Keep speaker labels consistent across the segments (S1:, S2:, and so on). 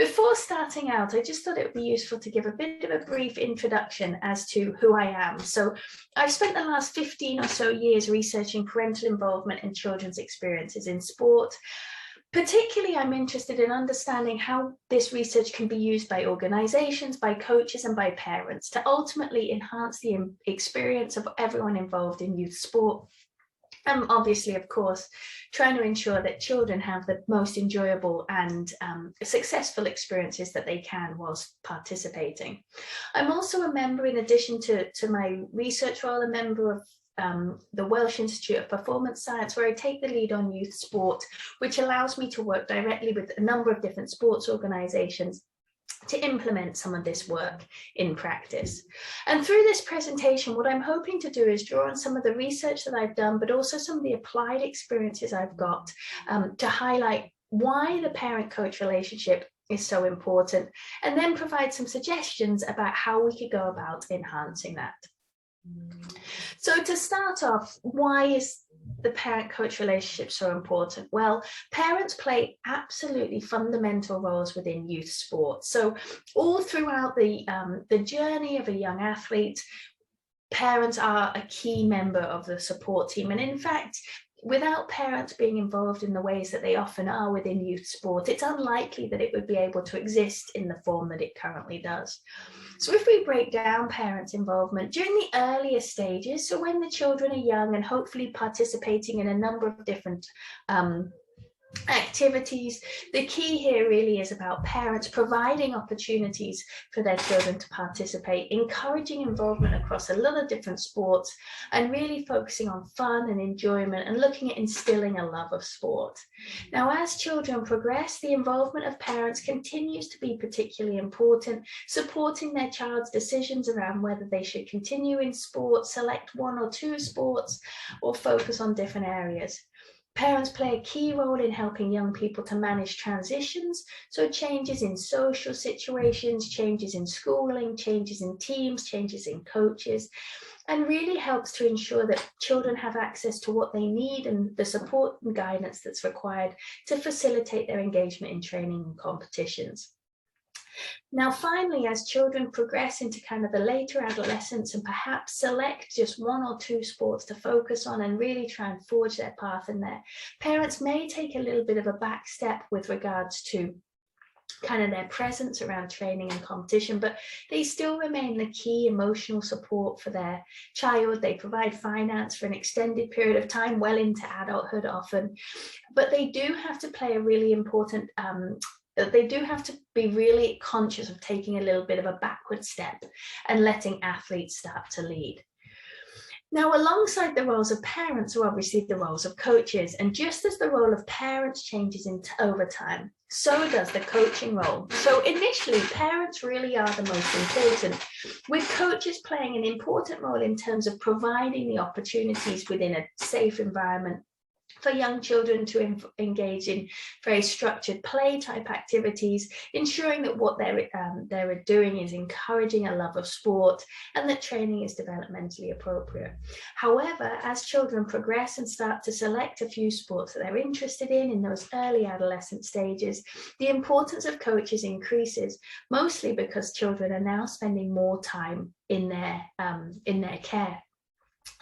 S1: Before starting out, I just thought it would be useful to give a bit of a brief introduction as to who I am. So I've spent the last 15 or so years researching parental involvement in children's experiences in sport. Particularly, I'm interested in understanding how this research can be used by organizations, by coaches, and by parents to ultimately enhance the experience of everyone involved in youth sport. And obviously, of course, trying to ensure that children have the most enjoyable and successful experiences that they can whilst participating. I'm also a member, in addition to my research role, a member of the Welsh Institute of Performance Science, where I take the lead on youth sport, which allows me to work directly with a number of different sports organisations to implement some of this work in practice. And through this presentation, what I'm hoping to do is draw on some of the research that I've done, but also some of the applied experiences I've got to highlight why the parent-coach relationship is so important, and then provide some suggestions about how we could go about enhancing that. So to start off, why is the parent-coach relationship so important? Well, parents play absolutely fundamental roles within youth sport. So all throughout the journey of a young athlete, parents are a key member of the support team. And in fact, without parents being involved in the ways that they often are within youth sport, it's unlikely that it would be able to exist in the form that it currently does. So if we break down parents' involvement during the earlier stages, so when the children are young and hopefully participating in a number of different activities, the key here really is about parents providing opportunities for their children to participate, encouraging involvement across a lot of different sports, and really focusing on fun and enjoyment and looking at instilling a love of sport. Now, as children progress, the involvement of parents continues to be particularly important, supporting their child's decisions around whether they should continue in sport, select one or two sports, or focus on different areas. Parents play a key role in helping young people to manage transitions, so changes in social situations, changes in schooling, changes in teams, changes in coaches, and really helps to ensure that children have access to what they need and the support and guidance that's required to facilitate their engagement in training and competitions. Now, finally, as children progress into kind of the later adolescence and perhaps select just one or two sports to focus on and really try and forge their path in there, parents may take a little bit of a back step with regards to kind of their presence around training and competition, but they still remain the key emotional support for their child. They provide finance for an extended period of time, well into adulthood often, but they do have to play a really important they do have to be really conscious of taking a little bit of a backward step and letting athletes start to lead. Now, alongside the roles of parents are obviously the roles of coaches, and just as the role of parents changes over time, so does the coaching role. So initially, parents really are the most important, with coaches playing an important role in terms of providing the opportunities within a safe environment for young children to engage in very structured play type activities, ensuring that what they're doing is encouraging a love of sport and that training is developmentally appropriate. However, as children progress and start to select a few sports that they're interested in those early adolescent stages, the importance of coaches increases, mostly because children are now spending more time in their care.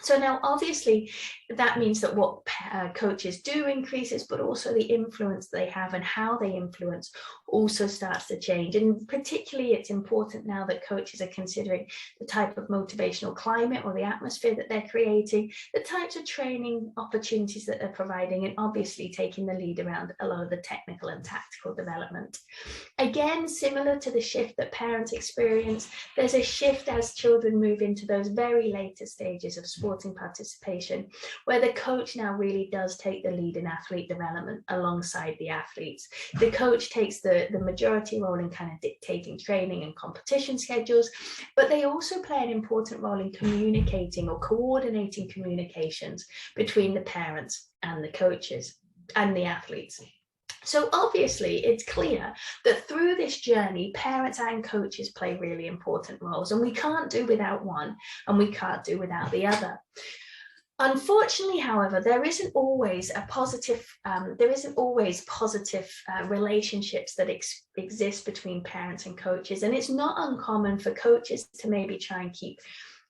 S1: So now, obviously, that means that what coaches do increases, but also the influence they have and how they influence also starts to change. And particularly, it's important now that coaches are considering the type of motivational climate or the atmosphere that they're creating, the types of training opportunities that they're providing, and obviously taking the lead around a lot of the technical and tactical development. Again, similar to the shift that parents experience, there's a shift as children move into those very later stages of sporting participation, where the coach now really does take the lead in athlete development alongside the athletes. The coach takes the majority role in kind of dictating training and competition schedules, but they also play an important role in communicating or coordinating communications between the parents and the coaches and the athletes. So obviously, it's clear that through this journey, parents and coaches play really important roles, and we can't do without one and we can't do without the other. Unfortunately, however, there isn't always positive relationships that exist between parents and coaches, and it's not uncommon for coaches to maybe try and keep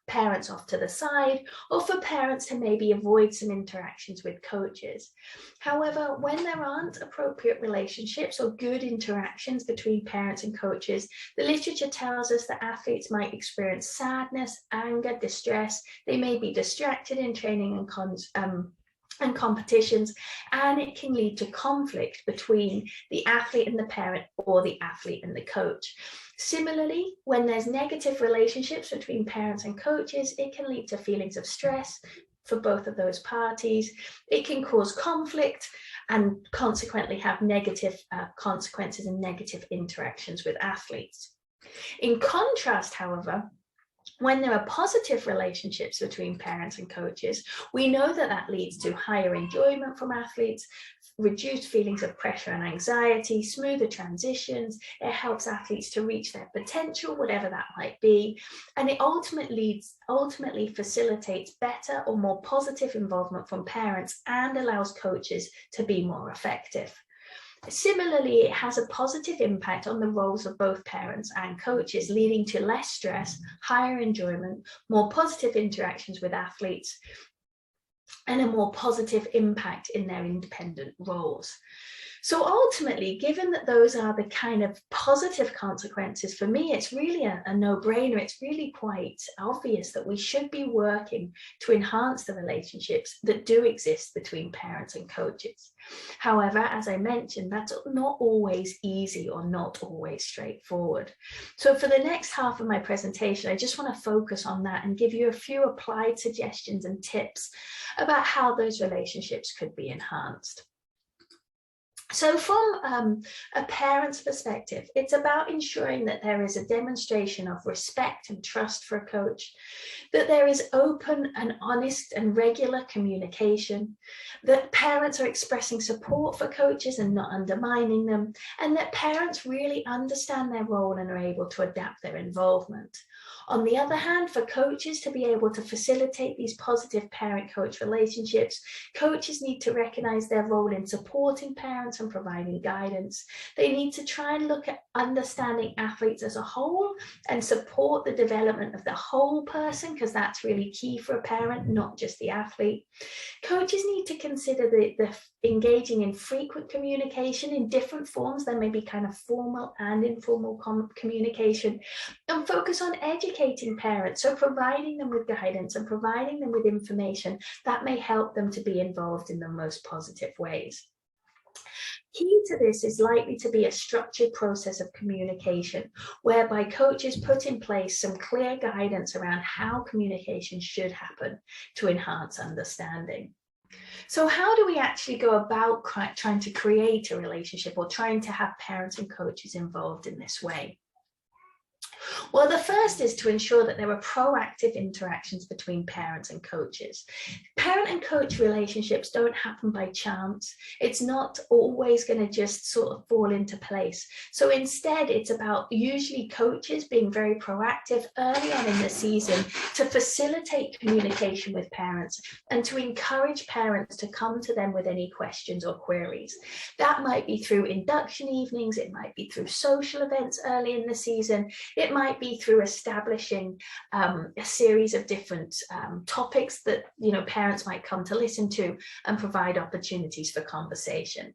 S1: parents off to the side, or for parents to maybe avoid some interactions with coaches. However, when there aren't appropriate relationships or good interactions between parents and coaches, the literature tells us that athletes might experience sadness, anger, distress. They may be distracted in training and competitions, and it can lead to conflict between the athlete and the parent, or the athlete and the coach. Similarly, when there's negative relationships between parents and coaches, it can lead to feelings of stress for both of those parties. It can cause conflict and consequently have negative consequences and negative interactions with athletes. In contrast, however, when there are positive relationships between parents and coaches, we know that that leads to higher enjoyment from athletes, reduced feelings of pressure and anxiety, smoother transitions. It helps athletes to reach their potential, whatever that might be. And it ultimately facilitates better or more positive involvement from parents and allows coaches to be more effective. Similarly, it has a positive impact on the roles of both parents and coaches, leading to less stress, higher enjoyment, more positive interactions with athletes, and a more positive impact in their independent roles. So ultimately, given that those are the kind of positive consequences, for me, it's really a no-brainer. It's really quite obvious that we should be working to enhance the relationships that do exist between parents and coaches. However, as I mentioned, that's not always easy or not always straightforward. So for the next half of my presentation, I just want to focus on that and give you a few applied suggestions and tips about how those relationships could be enhanced. So from a parent's perspective, it's about ensuring that there is a demonstration of respect and trust for a coach, that there is open and honest and regular communication, that parents are expressing support for coaches and not undermining them, and that parents really understand their role and are able to adapt their involvement. On the other hand, for coaches to be able to facilitate these positive parent-coach relationships, coaches need to recognize their role in supporting parents and providing guidance. They need to try and look at understanding athletes as a whole and support the development of the whole person, because that's really key for a parent, not just the athlete. Coaches need to consider the engaging in frequent communication in different forms. There may be kind of formal and informal communication, and focus on educating parents, so providing them with guidance and providing them with information that may help them to be involved in the most positive ways. Key to this is likely to be a structured process of communication, whereby coaches put in place some clear guidance around how communication should happen to enhance understanding. So how do we actually go about trying to create a relationship, or trying to have parents and coaches involved in this way? Well, the first is to ensure that there are proactive interactions between parents and coaches. Parent and coach relationships don't happen by chance. It's not always going to just sort of fall into place. So instead, it's about usually coaches being very proactive early on in the season to facilitate communication with parents and to encourage parents to come to them with any questions or queries. That might be through induction evenings, it might be through social events early in the season, it might be through establishing a series of different topics that parents might come to listen to and provide opportunities for conversation.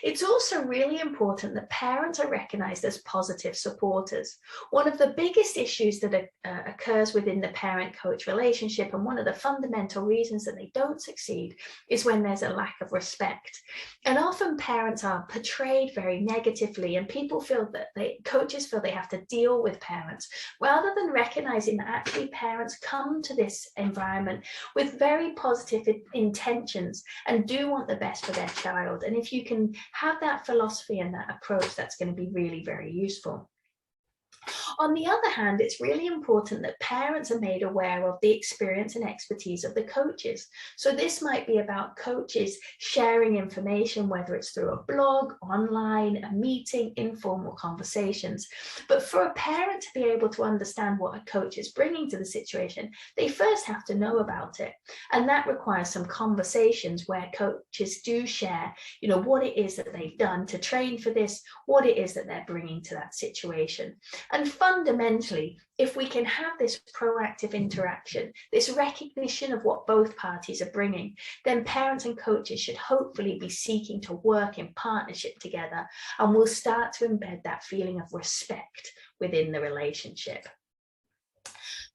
S1: It's also really important that parents are recognized as positive supporters. One of the biggest issues that occurs within the parent-coach relationship, and one of the fundamental reasons that they don't succeed, is when there's a lack of respect. And often parents are portrayed very negatively, and people feel that coaches feel they have to deal with parents, rather than recognizing that actually parents come to this environment with very positive intentions and do want the best for their child. And if you can have that philosophy and that approach, that's going to be really very useful. On the other hand, it's really important that parents are made aware of the experience and expertise of the coaches. So this might be about coaches sharing information, whether it's through a blog, online, a meeting, informal conversations. But for a parent to be able to understand what a coach is bringing to the situation, they first have to know about it. And that requires some conversations where coaches do share, what it is that they've done to train for this, what it is that they're bringing to that situation. And fundamentally, if we can have this proactive interaction, this recognition of what both parties are bringing, then parents and coaches should hopefully be seeking to work in partnership together, and we'll start to embed that feeling of respect within the relationship.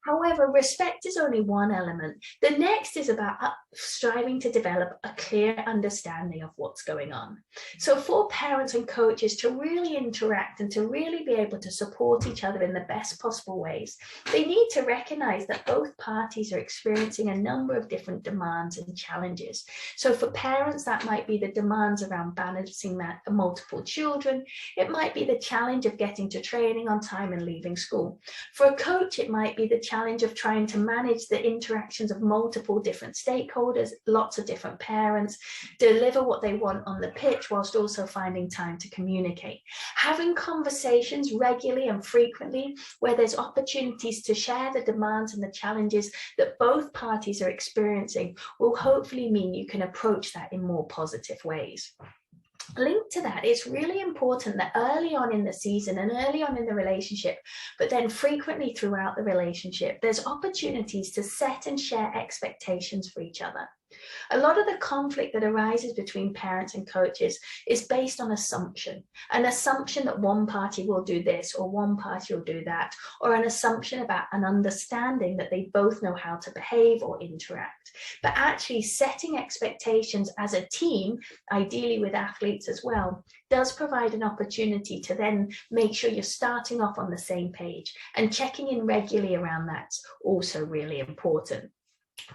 S1: However, respect is only one element. The next is about striving to develop a clear understanding of what's going on. So for parents and coaches to really interact and to really be able to support each other in the best possible ways, they need to recognize that both parties are experiencing a number of different demands and challenges. So for parents, that might be the demands around balancing multiple children. It might be the challenge of getting to training on time and leaving school. For a coach, it might be the challenge of trying to manage the interactions of multiple different stakeholders, lots of different parents, deliver what they want on the pitch whilst also finding time to communicate. Having conversations regularly and frequently where there's opportunities to share the demands and the challenges that both parties are experiencing will hopefully mean you can approach that in more positive ways. Linked to that, it's really important that early on in the season and early on in the relationship, but then frequently throughout the relationship, there's opportunities to set and share expectations for each other. A lot of the conflict that arises between parents and coaches is based on an assumption that one party will do this or one party will do that, or an assumption about an understanding that they both know how to behave or interact. But actually setting expectations as a team, ideally with athletes as well, does provide an opportunity to then make sure you're starting off on the same page, and checking in regularly around that's also really important.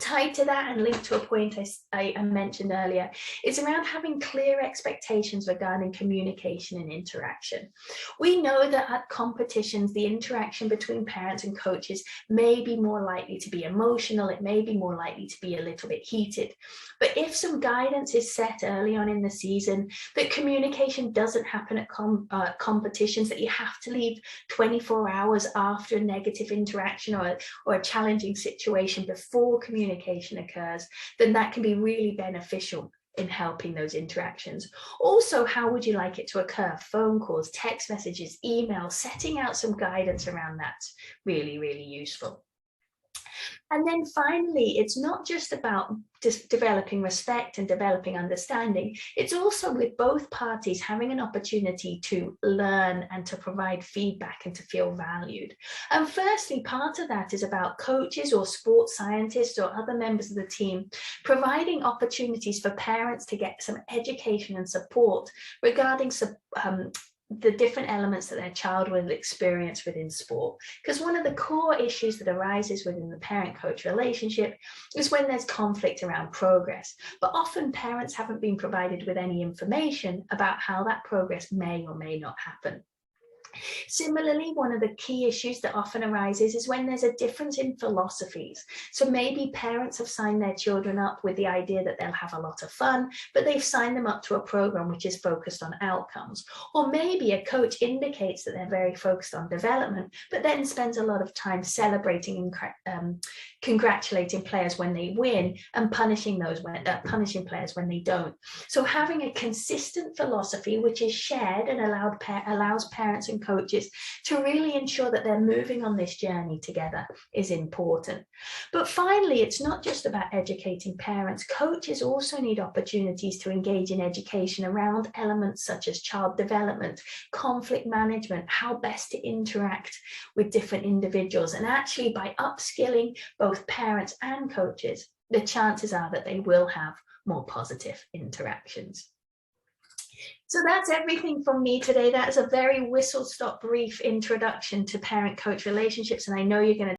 S1: Tied to that and linked to a point I mentioned earlier is around having clear expectations regarding communication and interaction. We know that at competitions, the interaction between parents and coaches may be more likely to be emotional, it may be more likely to be a little bit heated. But if some guidance is set early on in the season, that communication doesn't happen at competitions, that you have to leave 24 hours after a negative interaction or a challenging situation before communication occurs, then that can be really beneficial in helping those interactions. Also, how would you like it to occur? Phone calls, text messages, emails, setting out some guidance around that's really, really useful. And then finally, it's not just about just developing respect and developing understanding. It's also with both parties having an opportunity to learn and to provide feedback and to feel valued. And firstly, part of that is about coaches or sports scientists or other members of the team providing opportunities for parents to get some education and support regarding the different elements that their child will experience within sport. Because one of the core issues that arises within the parent-coach relationship is when there's conflict around progress. But often parents haven't been provided with any information about how that progress may or may not happen. Similarly, one of the key issues that often arises is when there's a difference in philosophies. So maybe parents have signed their children up with the idea that they'll have a lot of fun, but they've signed them up to a program which is focused on outcomes. Or maybe a coach indicates that they're very focused on development, but then spends a lot of time celebrating and congratulating players when they win and punishing players when they don't. So having a consistent philosophy which is shared and allows parents and coaches to really ensure that they're moving on this journey together is important. But finally, it's not just about educating parents. Coaches also need opportunities to engage in education around elements such as child development, conflict management, how best to interact with different individuals. And actually, by upskilling both parents and coaches, the chances are that they will have more positive interactions. So that's everything from me today. That is a very whistle-stop brief introduction to parent-coach relationships, and I know you're going to